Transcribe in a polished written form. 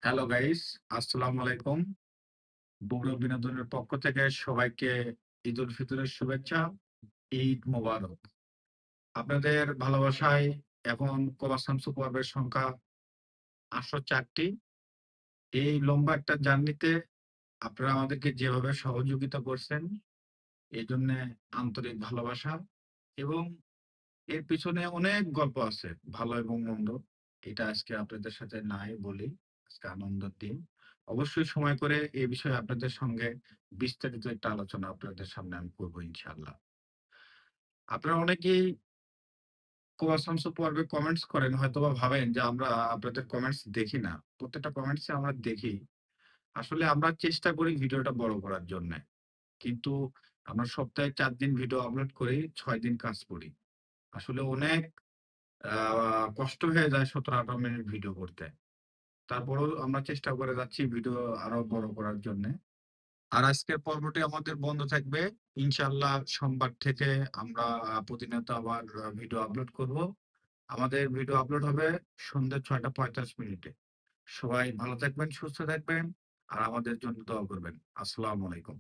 Hello guys, আসসালামু আলাইকুম। বগুড়া বিনোদনের পক্ষ থেকে সবাইকে ঈদ উল ফিতরের শুভেচ্ছা। ঈদ মোবারক। আপনাদের ভালোবাসায় এখন কোবা শামসু পর্বের সংখ্যা ৮০৪টি। এই লম্বা একটা জার্নিতে আপনারা আমাদেরকে যেভাবে সহযোগিতা করছেন, এজন্যে আন্তরিক ভালোবাসা এবং এর পিছনে অনেক গল্প আছে, ভালো এবং মন্দ। এটা আজকে আপনাদের সাথে নাই বলি। আজকে আনন্দের দিন। অবশ্যই সময় করে এ বিষয়ে আপনাদের সঙ্গে বিস্তারিত একটা আলোচনা আপনাদের সামনে আমি করব ইনশাআল্লাহ। আপনারা অনেকেই কুয়া শামসু পর্বে কমেন্টস করেন, হয়তোবা ভাবেন যে আমরা আপনাদের কমেন্টস দেখি না। প্রত্যেকটা কমেন্টসে আমরা দেখি। আসলে আমরা চেষ্টা করি ভিডিওটা বড় করার জন্যে। কিন্তু আমরা সপ্তাহে ৪ দিন ভিডিও আপলোড করি, ৬ দিন কাজ করি। আসলে অনেক আ কষ্ট হয়ে যায় ১৭-১৮ মিনিট ভিডিও করতে। তারপরেও আমরা চেষ্টা করে যাচ্ছি ভিডিও আরো বড় করার জন্যে। আর আজকের পর্বটি আমাদের বন্ধ থাকবে। ইনশাআল্লাহ সোমবার থেকে আমরা প্রতিনিয়ত আবার ভিডিও আপলোড করব। আমাদের ভিডিও আপলোড হবে সন্ধ্যে ৬ঃ৪৫ মিনিটে। সবাই ভালো থাকবেন, সুস্থ থাকবেন আর আমাদের জন্য দোয়া করবেন। আসসালামু আলাইকুম।